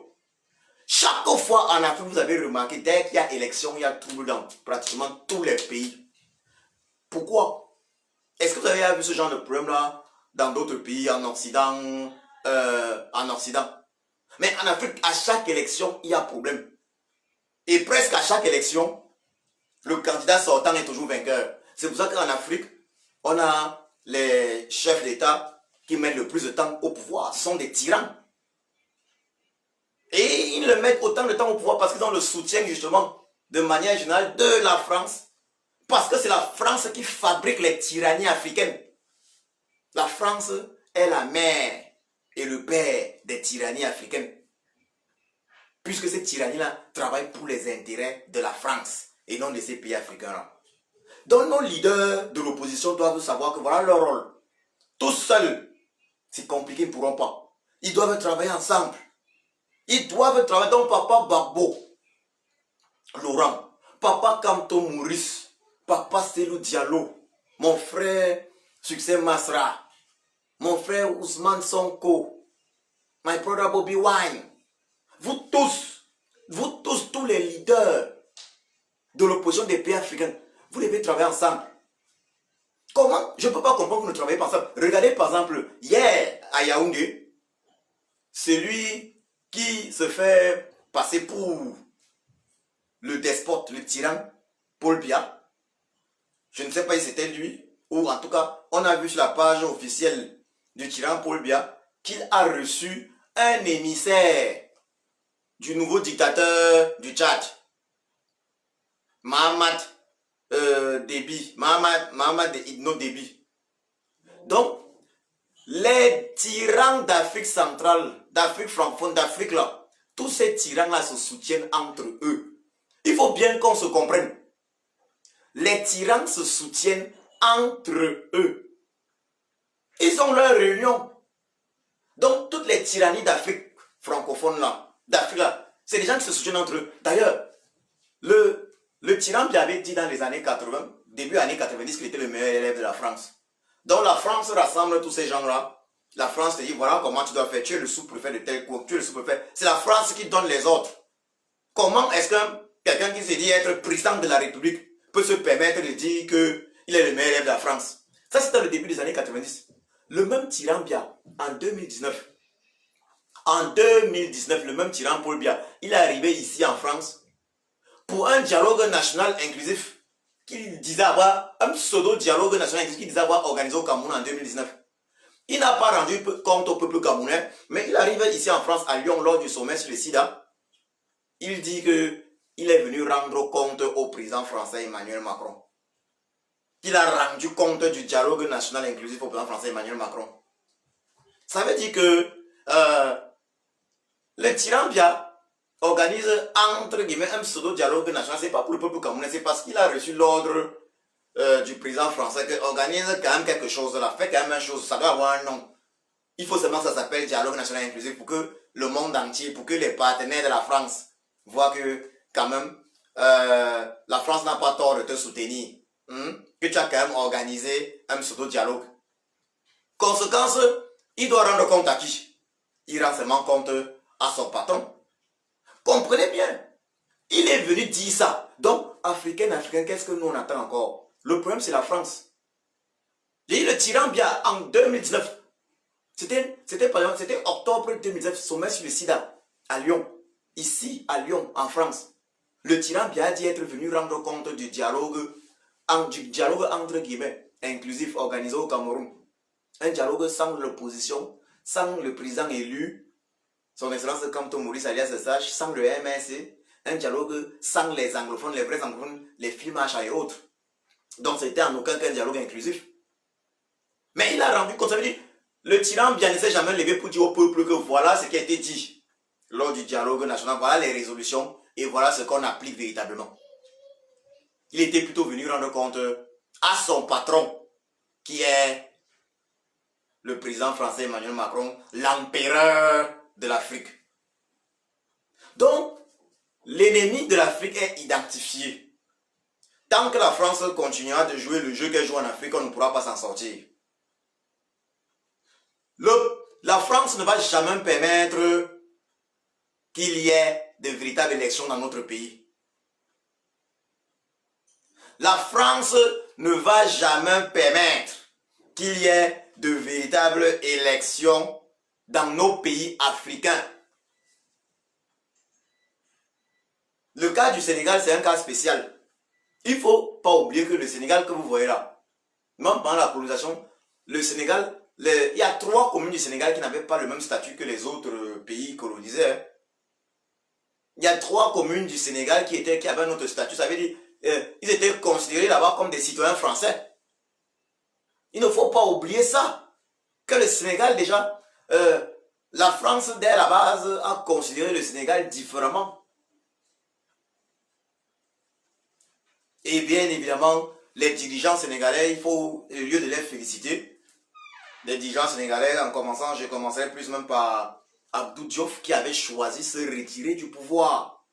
Chaque fois en Afrique, vous avez remarqué, dès qu'il y a élection, il y a trouble dans pratiquement tous les pays. Pourquoi? Est-ce que vous avez vu ce genre de problème-là dans d'autres pays, en Occident, Mais en Afrique, à chaque élection, il y a problème. Et presque à chaque élection, le candidat sortant est toujours vainqueur. C'est pour ça qu'en Afrique, on a les chefs d'État qui mettent le plus de temps au pouvoir. Ce sont des tyrans. Et ils le mettent autant de temps au pouvoir parce qu'ils ont le soutien justement de manière générale de la France. Parce que c'est la France qui fabrique les tyrannies africaines. La France est la mère et le père des tyrannies africaines. Puisque ces tyrannies-là travaillent pour les intérêts de la France et non de ces pays africains-là. Donc nos leaders de l'opposition doivent savoir que voilà leur rôle. Tous seuls, c'est compliqué, ils ne pourront pas. Ils doivent travailler ensemble. Ils doivent travailler. Donc Papa Gbagbo, Laurent, Papa Kamto Maurice, Papa Cellou Diallo, mon frère Succès Masra, mon frère Ousmane Sonko, my brother Bobby Wine, vous tous, tous les leaders de l'opposition des pays africains, vous devez travailler ensemble. Comment? Je ne peux pas comprendre que vous ne travaillez pas ensemble. Regardez par exemple, hier à Yaoundé, celui qui se fait passer pour le despote, le tyran, Paul Biya. Je ne sais pas si c'était lui, ou en tout cas, on a vu sur la page officielle du tyran Paul Biya qu'il a reçu un émissaire du nouveau dictateur du Tchad, Mahamat Déby, Mahamat Idno Déby. Donc, les tyrans d'Afrique centrale, d'Afrique francophone, d'Afrique là, tous ces tyrans-là se soutiennent entre eux. Il faut bien qu'on se comprenne. Les tyrans se soutiennent entre eux. Ils ont leur réunion. Donc, toutes les tyrannies d'Afrique francophone là, d'Afrique là, c'est des gens qui se soutiennent entre eux. D'ailleurs, le tyran qui avait dit dans les années 80, début années 90, qu'il était le meilleur élève de la France. Donc la France rassemble tous ces gens-là. La France te dit, voilà comment tu dois faire. Tu es le sous-préfet de tel cours, tu es le sous-préfet. C'est la France qui donne les ordres. Comment est-ce que quelqu'un qui se dit être président de la République peut se permettre de dire qu'il est le meilleur élève de la France? Ça, c'était le début des années 90. Le même tyran Biya, en 2019, le même tyran Paul Biya, il est arrivé ici en France pour un dialogue national inclusif qu'il disait avoir, un pseudo-dialogue national inclusif qu'il disait avoir organisé au Cameroun en 2019. Il n'a pas rendu compte au peuple camerounais, mais il arrive ici en France, à Lyon, lors du sommet sur le SIDA. Il dit qu'il est venu rendre compte au président français Emmanuel Macron. Il a rendu compte du dialogue national inclusif au président français Emmanuel Macron. Ça veut dire que le tyran Biya organise entre guillemets un pseudo-dialogue national. C'est pas pour le peuple camerounais, c'est parce qu'il a reçu l'ordre du président français qui organise quand même quelque chose là, fait quand même une chose, ça doit avoir un nom. Il faut seulement que ça s'appelle dialogue national inclusif pour que le monde entier, pour que les partenaires de la France voient que quand même la France n'a pas tort de te soutenir, que tu as quand même organisé un pseudo-dialogue. Conséquence, il doit rendre compte à qui? Il rend seulement compte à son patron. Comprenez bien, il est venu dire ça. Donc, Africain, qu'est-ce que nous on attend encore? Le problème, c'est la France. J'ai eu le tyran Biya en 2019. C'était octobre 2019, sommet sur le SIDA, à Lyon. Ici, à Lyon, en France. Le tyran Biya a dit être venu rendre compte du dialogue entre guillemets, inclusif, organisé au Cameroun. Un dialogue sans l'opposition, sans le président élu, son excellence Kamto Maurice alias Sage, sans le MSC, un dialogue sans les anglophones, les vrais anglophones, les Filmash et autres. Donc c'était en aucun cas un dialogue inclusif. Mais il a rendu compte, ça veut dire, le tyran Biya ne s'est jamais levé pour dire au peuple que voilà ce qui a été dit lors du dialogue national, voilà les résolutions et voilà ce qu'on applique véritablement. Il était plutôt venu rendre compte à son patron, qui est le président français Emmanuel Macron, l'empereur de l'Afrique. Donc, l'ennemi de l'Afrique est identifié. Tant que la France continuera de jouer le jeu qu'elle joue en Afrique, on ne pourra pas s'en sortir. La France ne va jamais permettre qu'il y ait de véritables élections dans notre pays. La France ne va jamais permettre qu'il y ait de véritables élections dans nos pays africains. Le cas du Sénégal, c'est un cas spécial. Il ne faut pas oublier que le Sénégal que vous voyez là, même pendant la colonisation, le Sénégal, il y a 3 communes du Sénégal qui n'avaient pas le même statut que les autres pays colonisés. Il y a 3 communes du Sénégal qui avaient un autre statut. Ça veut dire ils étaient considérés là-bas comme des citoyens français. Il ne faut pas oublier ça. Que le Sénégal déjà, la France dès la base a considéré le Sénégal différemment. Et bien évidemment, les dirigeants sénégalais, il faut, au lieu de les féliciter, les dirigeants sénégalais, en commençant, je commencerai plus même par Abdou Diouf qui avait choisi de se retirer du pouvoir.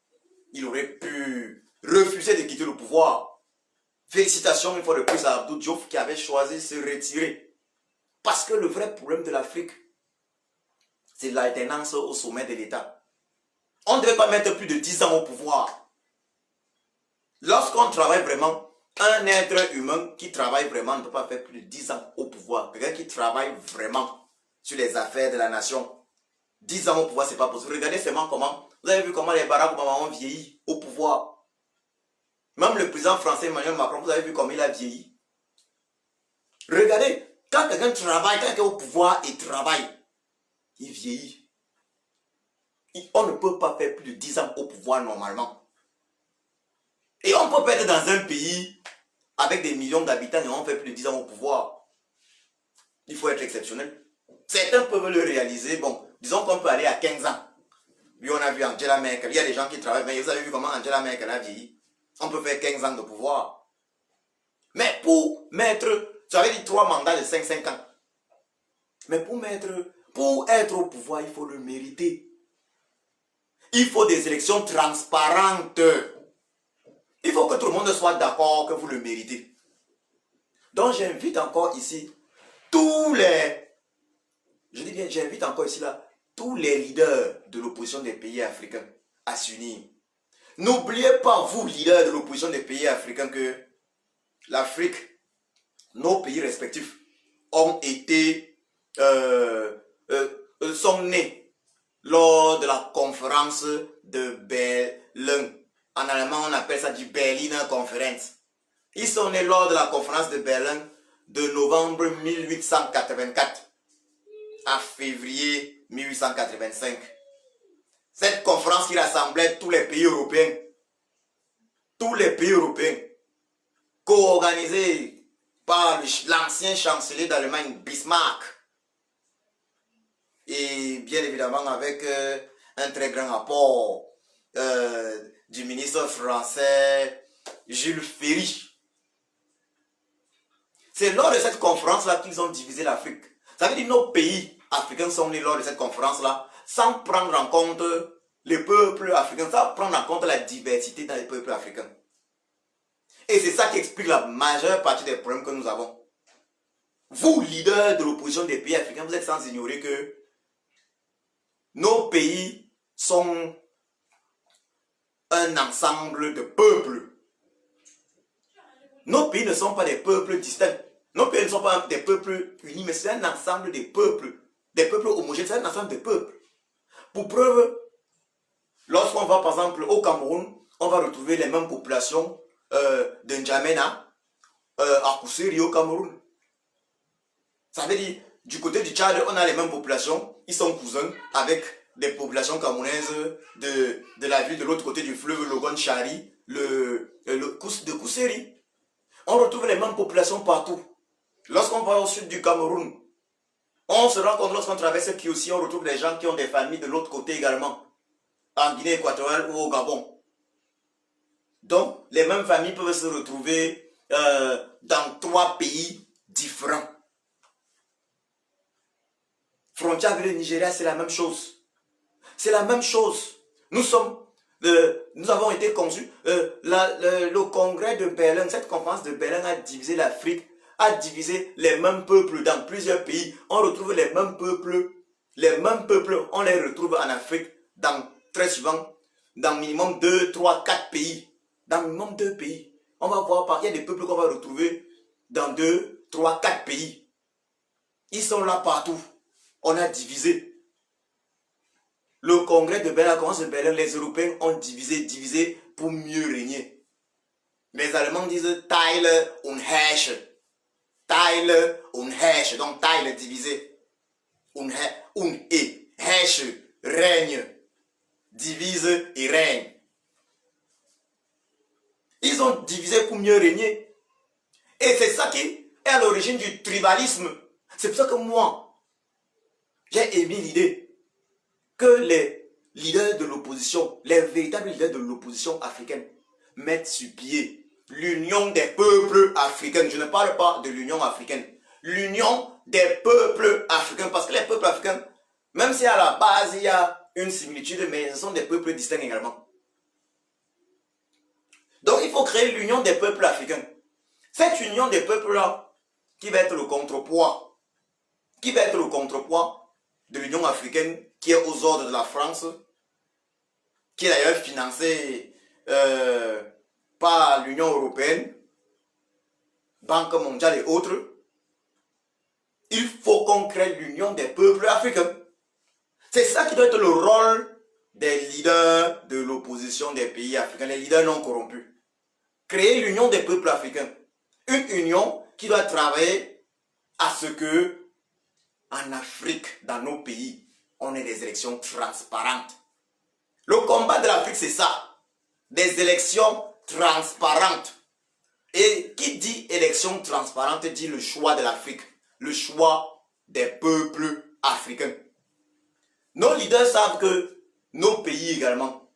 Il aurait pu refuser de quitter le pouvoir. Félicitations une fois de plus à Abdou Diouf qui avait choisi de se retirer. Parce que le vrai problème de l'Afrique, c'est l'alternance au sommet de l'État. On ne devait pas mettre plus de 10 ans au pouvoir. Lorsqu'on travaille vraiment, un être humain qui travaille vraiment ne peut pas faire plus de 10 ans au pouvoir. Quelqu'un qui travaille vraiment sur les affaires de la nation, 10 ans au pouvoir, c'est pas possible. Regardez seulement comment, vous avez vu comment les Barack Obama ont vieilli au pouvoir. Même le président français Emmanuel Macron, vous avez vu comment il a vieilli. Regardez, quand quelqu'un travaille, quand quelqu'un est au pouvoir et travaille, il vieillit. On ne peut pas faire plus de 10 ans au pouvoir normalement. Et on peut pas être dans un pays avec des millions d'habitants et on fait plus de 10 ans au pouvoir. Il faut être exceptionnel. Certains peuvent le réaliser. Bon, disons qu'on peut aller à 15 ans. Puis on a vu Angela Merkel. Il y a des gens qui travaillent. Mais vous avez vu comment Angela Merkel a vieilli. On peut faire 15 ans de pouvoir. Mais pour mettre, ça veut dire 3 mandats de 5 ans. Mais pour être au pouvoir, il faut le mériter. Il faut des élections transparentes. Il faut que tout le monde soit d'accord que vous le méritez. Donc j'invite encore ici tous les, je dis bien j'invite encore ici là, tous les leaders de l'opposition des pays africains à s'unir. N'oubliez pas, vous leaders de l'opposition des pays africains, que l'Afrique, nos pays respectifs, ont été, sont nés lors de la conférence de Berlin. En allemand, on appelle ça du Berliner Conference. Ils sont nés lors de la conférence de Berlin de novembre 1884 à février 1885. Cette conférence qui rassemblait tous les pays européens, co-organisée par l'ancien chancelier d'Allemagne, Bismarck, et bien évidemment avec un très grand apport du ministre français Jules Ferry. C'est lors de cette conférence-là qu'ils ont divisé l'Afrique. Ça veut dire que nos pays africains sont nés lors de cette conférence-là sans prendre en compte les peuples africains, sans prendre en compte la diversité dans les peuples africains. Et c'est ça qui explique la majeure partie des problèmes que nous avons. Vous, leaders de l'opposition des pays africains, vous êtes sans ignorer que nos pays sont un ensemble de peuples. Nos pays ne sont pas des peuples distincts. Nos pays ne sont pas des peuples unis, mais c'est un ensemble de peuples. Des peuples homogènes, c'est un ensemble de peuples. Pour preuve, lorsqu'on va par exemple au Cameroun, on va retrouver les mêmes populations de N'Djamena à Koussiri au Cameroun. Ça veut dire, du côté du Tchad, on a les mêmes populations, ils sont cousins avec des populations camerounaises de la ville de l'autre côté du fleuve, Logon Chari, de Koussiri. On retrouve les mêmes populations partout. Lorsqu'on va au sud du Cameroun, on se rend compte, lorsqu'on traverse Kiossi, on retrouve des gens qui ont des familles de l'autre côté également, en Guinée équatoriale ou au Gabon. Donc, les mêmes familles peuvent se retrouver dans 3 pays différents. Frontière avec le Nigeria, c'est la même chose. C'est la même chose. Nous avons été conçus. Le congrès de Berlin, cette conférence de Berlin a divisé l'Afrique, a divisé les mêmes peuples dans plusieurs pays. On retrouve les mêmes peuples, on les retrouve en Afrique, très souvent, dans minimum 2, 3, 4 pays. Dans minimum 2 pays. On va voir, il y a des peuples qu'on va retrouver dans 2, 3, 4 pays. Ils sont là partout. On a divisé. Le congrès de Berlin, la conférence de Berlin, les Européens ont divisé pour mieux régner. Les Allemands disent Teile und Herrsche. Teile und Herrsche. Donc Teile divisé. Und et Herrsche, règne. Divise et règne. Ils ont divisé pour mieux régner. Et c'est ça qui est à l'origine du tribalisme. C'est pour ça que moi, j'ai émis l'idée que les leaders de l'opposition, les véritables leaders de l'opposition africaine, mettent sur pied l'union des peuples africains. Je ne parle pas de l'union africaine. L'union des peuples africains. Parce que les peuples africains, même si à la base il y a une similitude, mais ce sont des peuples distincts également. Donc il faut créer l'union des peuples africains. Cette union des peuples-là, qui va être le contrepoids, de l'Union africaine, qui est aux ordres de la France, qui est d'ailleurs financée par l'Union européenne, Banque mondiale et autres. Il faut qu'on crée l'union des peuples africains. C'est ça qui doit être le rôle des leaders de l'opposition des pays africains, les leaders non corrompus. créer l'union des peuples africains. Une union qui doit travailler à ce que, en Afrique, dans nos pays, on ait des élections transparentes. Le combat de l'Afrique, c'est ça. Des élections transparentes. Et qui dit élection transparente dit le choix de l'Afrique. Le choix des peuples africains. Nos leaders savent que nos pays également,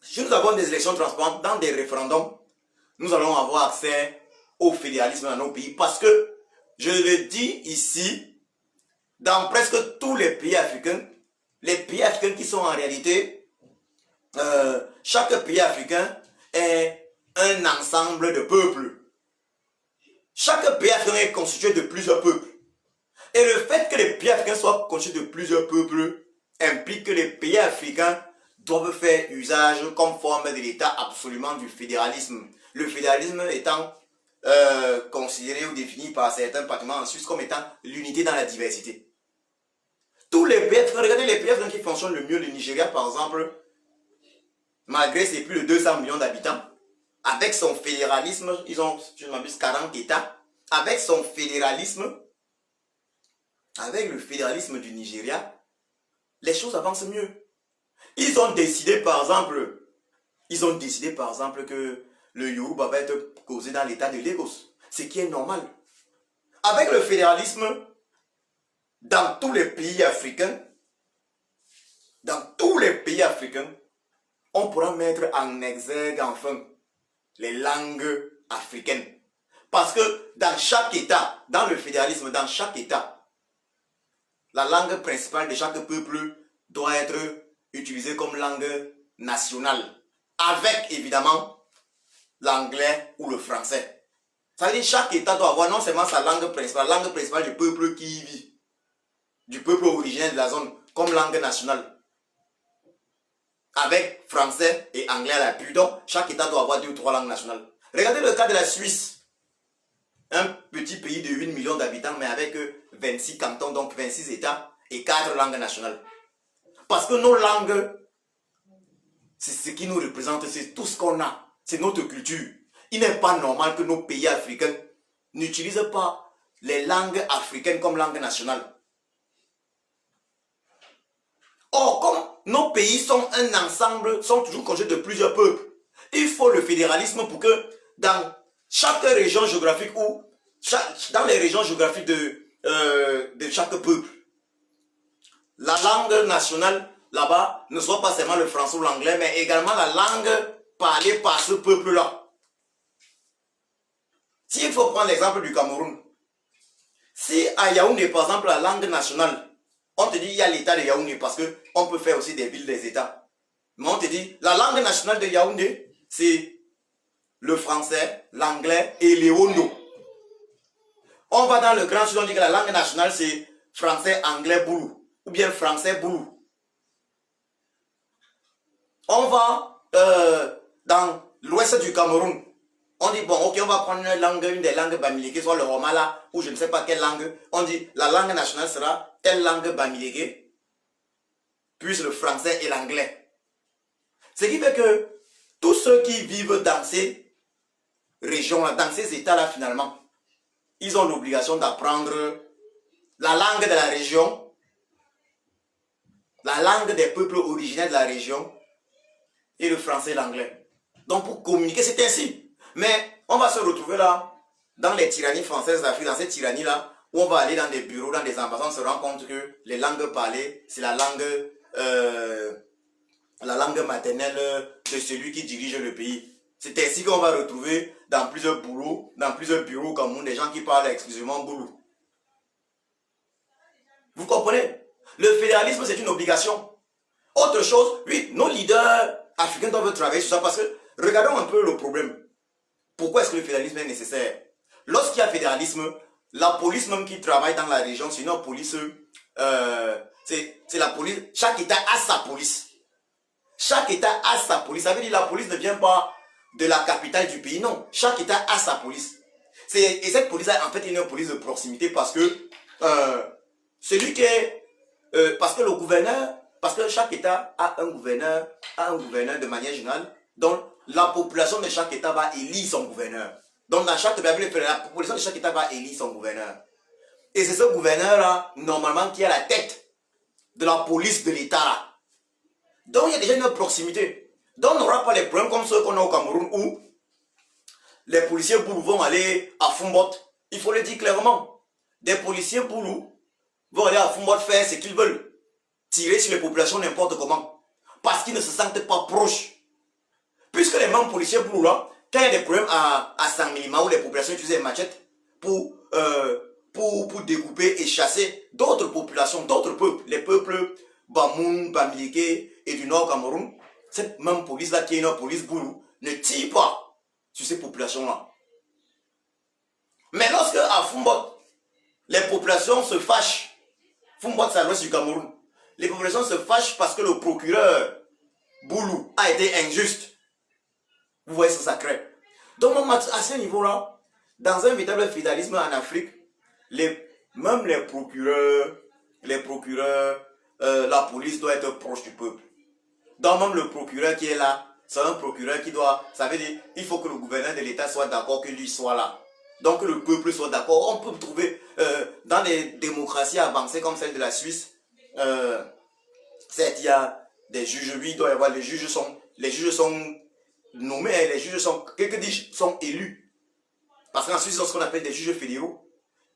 si nous avons des élections transparentes dans des référendums, nous allons avoir accès au fédéralisme dans nos pays. Parce que, je le dis ici, dans presque tous les pays africains qui sont en réalité, chaque pays africain est un ensemble de peuples. Chaque pays africain est constitué de plusieurs peuples. Et le fait que les pays africains soient constitués de plusieurs peuples implique que les pays africains doivent faire usage comme forme de l'État absolument du fédéralisme. Le fédéralisme étant considéré ou défini par certains parlements en Suisse comme étant l'unité dans la diversité. Tous les pays africains, regardez les pays africains qui fonctionnent le mieux, le Nigeria par exemple, malgré ses plus de 200 millions d'habitants, avec son fédéralisme, ils ont, je ne m'abuse, 40 États, avec son fédéralisme, avec le fédéralisme du Nigeria, les choses avancent mieux. Ils ont décidé par exemple que le Yoruba va être causé dans l'état de Lagos, ce qui est normal. Avec le fédéralisme, dans tous les pays africains, on pourra mettre en exergue enfin les langues africaines. Parce que dans chaque État, dans le fédéralisme, dans chaque État, la langue principale de chaque peuple doit être utilisée comme langue nationale. Avec évidemment l'anglais ou le français. Ça veut dire que chaque État doit avoir non seulement sa langue principale, la langue principale du peuple qui y vit, du peuple originaire de la zone, comme langue nationale. Avec français et anglais à l'appui. Donc, chaque État doit avoir 2 ou 3 langues nationales. Regardez le cas de la Suisse. Un petit pays de 8 millions d'habitants, mais avec 26 cantons, donc 26 États et 4 langues nationales. Parce que nos langues, c'est ce qui nous représente, c'est tout ce qu'on a. C'est notre culture. Il n'est pas normal que nos pays africains n'utilisent pas les langues africaines comme langue nationale. Or, comme nos pays sont un ensemble, sont toujours constitués de plusieurs peuples, il faut le fédéralisme pour que dans chaque région géographique ou dans les régions géographiques de chaque peuple, la langue nationale là-bas ne soit pas seulement le français ou l'anglais, mais également la langue parlée par ce peuple-là. S'il faut prendre l'exemple du Cameroun, si à Yaoundé, par exemple, la langue nationale, on te dit il y a l'état de Yaoundé parce qu'on peut faire aussi des villes, des états. Mais on te dit la langue nationale de Yaoundé, c'est le français, l'anglais et l'Ewondo. On va dans le Grand Sud, on dit que la langue nationale c'est français, anglais, boulou. Ou bien français, boulou. On va dans l'ouest du Cameroun. On dit, bon, ok, on va prendre une des langues bamileke, soit le romala, ou je ne sais pas quelle langue. On dit, la langue nationale sera telle langue bamileke, puis le français et l'anglais. Ce qui fait que tous ceux qui vivent dans ces régions-là, dans ces états-là, finalement, ils ont l'obligation d'apprendre la langue de la région, la langue des peuples originaires de la région, et le français et l'anglais. Donc, pour communiquer, c'est ainsi. Mais on va se retrouver là, dans les tyrannies françaises d'Afrique, dans ces tyrannies-là, où on va aller dans des bureaux, dans des ambassades, on se rend compte que les langues parlées, c'est la langue maternelle de celui qui dirige le pays. C'est ainsi qu'on va retrouver dans plusieurs bureaux au Cameroun, des gens qui parlent exclusivement boulou. Vous comprenez? Le fédéralisme, c'est une obligation. Autre chose, oui, nos leaders africains doivent travailler sur ça parce que, regardons un peu le problème. Pourquoi est-ce que le fédéralisme est nécessaire? Lorsqu'il y a fédéralisme, la police même qui travaille dans la région, c'est une police, c'est la police, chaque État a sa police. Chaque État a sa police. Ça veut dire que la police ne vient pas de la capitale du pays, non. Chaque État a sa police. Et cette police, en fait, est une police de proximité parce que celui qui est... parce que le gouverneur, parce que chaque État a un gouverneur de manière générale, dont la population de chaque État va élire son gouverneur. Donc dans chaque pays, la population de chaque État va élire son gouverneur. Et c'est ce gouverneur-là, normalement, qui est à la tête de la police de l'État. Donc il y a déjà une proximité. Donc on n'aura pas les problèmes comme ceux qu'on a au Cameroun où les policiers boulous vont aller à Fumbot. Il faut le dire clairement. Des policiers boulous vont aller à Fumbot faire ce qu'ils veulent. Tirer sur les populations n'importe comment. Parce qu'ils ne se sentent pas proches. Puisque les mêmes policiers boulous là, quand il y a des problèmes à Saint-Milima où les populations utilisent des machettes pour découper et chasser d'autres populations, d'autres peuples, les peuples Bamoun, Bamileke et du Nord Cameroun, cette même police-là, qui est une police boulou, ne tire pas sur ces populations-là. Mais lorsque à Fumbot, les populations se fâchent, Fumbot c'est à l'ouest du Cameroun, les populations se fâchent parce que le procureur boulou a été injuste. Vous voyez ce sacré. Donc à ce niveau-là, dans un véritable fédéralisme en Afrique, même les procureurs, la police doit être proche du peuple. Donc même le procureur qui est là, c'est un procureur qui doit, ça veut dire, il faut que le gouverneur de l'État soit d'accord que lui soit là. Donc que le peuple soit d'accord. On peut trouver dans des démocraties avancées comme celle de la Suisse, certes il y a des juges, lui il doit y avoir, les juges sont nommés, les juges sont élus. Parce qu'en Suisse, c'est ce qu'on appelle des juges fédéraux.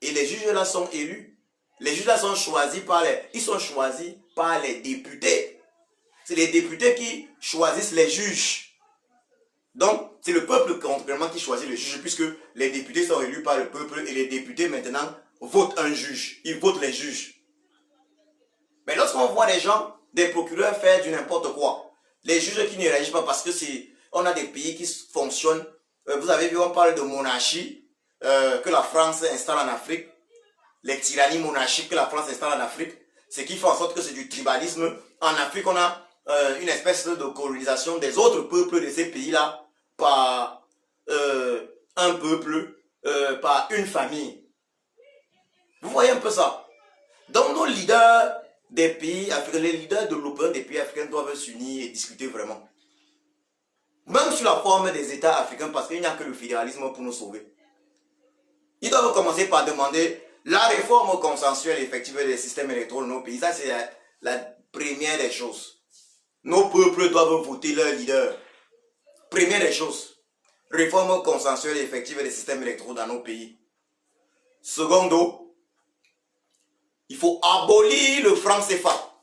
Et les juges là sont élus. Les juges là sont choisis par les députés. C'est les députés qui choisissent les juges. Donc, c'est le peuple concrètement qui choisit le juge, puisque les députés sont élus par le peuple et les députés maintenant votent un juge. Ils votent les juges. Mais lorsqu'on voit des gens, des procureurs faire du n'importe quoi, les juges qui ne réagissent pas parce que on a des pays qui fonctionnent. Vous avez vu, on parle de monarchie que la France installe en Afrique. Les tyrannies monarchiques que la France installe en Afrique. Ce qui fait en sorte que c'est du tribalisme. En Afrique, on a une espèce de colonisation des autres peuples de ces pays-là par un peuple, par une famille. Vous voyez un peu ça. Donc nos leaders des pays africains, les leaders de l'opinion des pays africains doivent s'unir et discuter vraiment. Même sur la forme des États africains, parce qu'il n'y a que le fédéralisme pour nous sauver. Ils doivent commencer par demander la réforme consensuelle effective des systèmes électoraux de nos pays. Ça, c'est la première des choses. Nos peuples doivent voter leur leader. Première des choses. Réforme consensuelle effective des systèmes électoraux dans nos pays. Secondo, il faut abolir le franc CFA.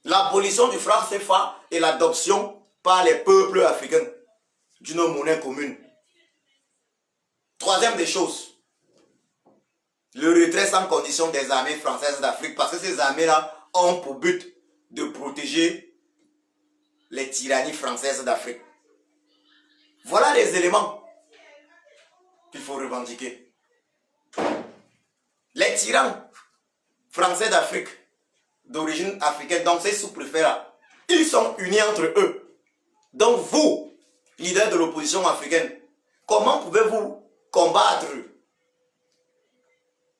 L'abolition du franc CFA et l'adoption par les peuples africains d'une monnaie commune. Troisième des choses, le retrait sans condition des armées françaises d'Afrique, parce que ces armées-là ont pour but de protéger les tyrannies françaises d'Afrique. Voilà les éléments qu'il faut revendiquer. Les tyrans français d'Afrique, d'origine africaine, donc ces sous-préfets-là, ils sont unis entre eux. Donc vous, leaders de l'opposition africaine, comment pouvez-vous combattre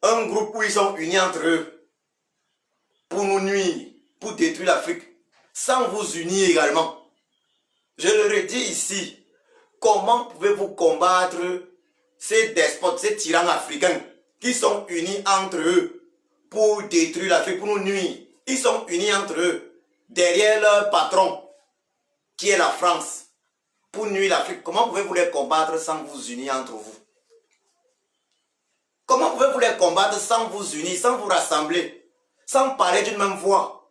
un groupe où ils sont unis entre eux pour nous nuire, pour détruire l'Afrique, sans vous unir également? Je le redis ici, comment pouvez-vous combattre ces despotes, ces tyrans africains qui sont unis entre eux pour détruire l'Afrique, pour nous nuire? Ils sont unis entre eux, derrière leur patron, qui est la France, pour nuire l'Afrique. Comment pouvez-vous les combattre sans vous unir entre vous? Comment pouvez-vous les combattre sans vous unir, sans vous rassembler, sans parler d'une même voix?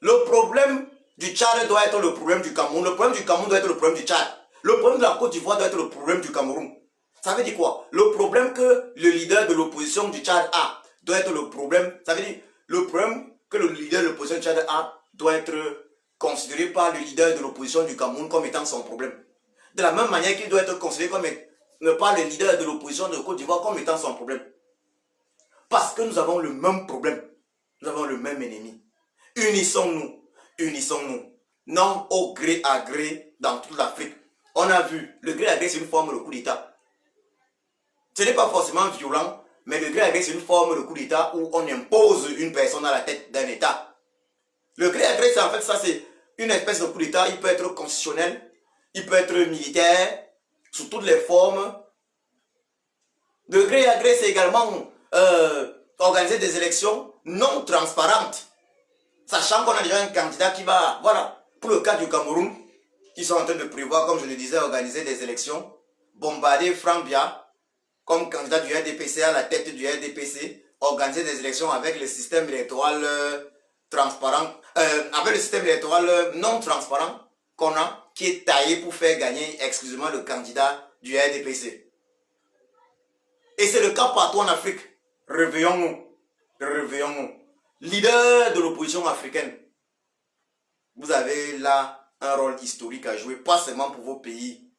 Le problème du Tchad doit être le problème du Cameroun. Le problème du Cameroun doit être le problème du Tchad. Le problème de la Côte d'Ivoire doit être le problème du Cameroun. Ça veut dire quoi? Le problème que le leader de l'opposition du Tchad a doit être le problème. Ça veut dire le problème que le leader de l'opposition du Tchad a doit être considéré par le leader de l'opposition du Cameroun comme étant son problème. De la même manière qu'il doit être considéré par le leader de l'opposition de Côte d'Ivoire comme étant son problème. Parce que nous avons le même problème. Nous avons le même ennemi. Unissons-nous. Unissons-nous. Non au gré à gré dans toute l'Afrique. On a vu, le gré à gré c'est une forme de coup d'État. Ce n'est pas forcément violent, mais le gré à gré c'est une forme de coup d'État où on impose une personne à la tête d'un État. Le gré à gré, c'est en fait ça, c'est une espèce de coup d'État, il peut être constitutionnel, il peut être militaire, sous toutes les formes. De gré à gré, c'est également organiser des élections non transparentes. Sachant qu'on a déjà un candidat qui va, voilà, pour le cas du Cameroun, ils sont en train de prévoir, comme je le disais, organiser des élections, bombarder Franck Biya comme candidat du RDPC à la tête du RDPC, organiser des élections avec le système électoral transparent, avec le système électoral non transparent qu'on a, qui est taillé pour faire gagner exclusivement le candidat du RDPC. Et c'est le cas partout en Afrique. Réveillons-nous. Réveillons-nous. Leader de l'opposition africaine, vous avez là un rôle historique à jouer, pas seulement pour vos pays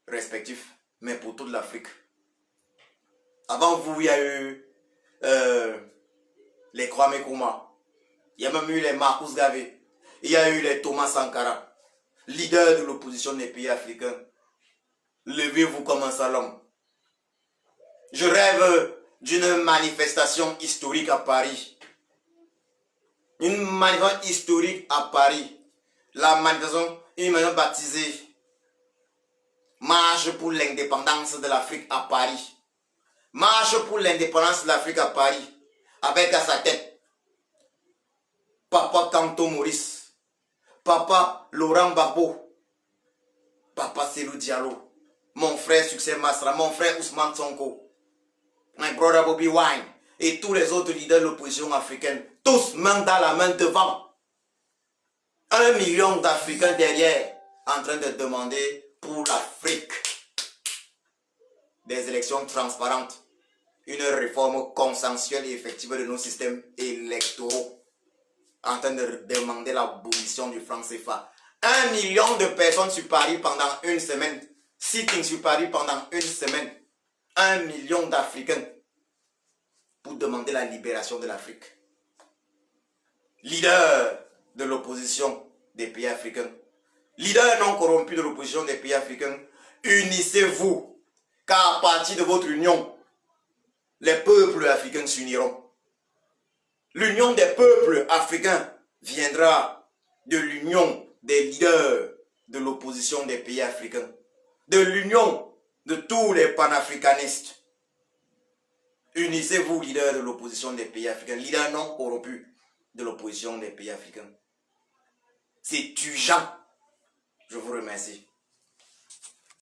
respectifs, mais pour toute l'Afrique. Avant vous, il y a eu les Kwame Nkrumah, il y a même eu les Marcus Garvey, il y a eu les Thomas Sankara, leader de l'opposition des pays africains. Levez-vous comme un salon. Je rêve d'une manifestation historique à Paris. Une manifestation historique à Paris. La manifestation, une manifestation baptisée Marche pour l'indépendance de l'Afrique à Paris. Marche pour l'indépendance de l'Afrique à Paris. Avec à sa tête Papa Kanto Maurice, Papa Laurent Gbagbo, Papa Cellou Diallo, mon frère Succès Masra, mon frère Ousmane Sonko, my brother Bobby Wine et tous les autres leaders de l'opposition africaine, tous main dans la main devant. 1 million d'Africains derrière, en train de demander pour l'Afrique des élections transparentes, une réforme consensuelle et effective de nos systèmes électoraux, en train de demander l'abolition du franc CFA. 1 million de personnes sur Paris pendant une semaine, sitting sur Paris pendant une semaine, 1 million d'Africains pour demander la libération de l'Afrique. Leader de l'opposition des pays africains, leader non corrompu de l'opposition des pays africains, unissez-vous, car à partir de votre union, les peuples africains s'uniront. L'union des peuples africains viendra de l'union des leaders de l'opposition des pays africains, de l'union de tous les panafricanistes. Unissez-vous, leaders de l'opposition des pays africains, leaders non corrompus de l'opposition des pays africains. C'est urgent. Je vous remercie.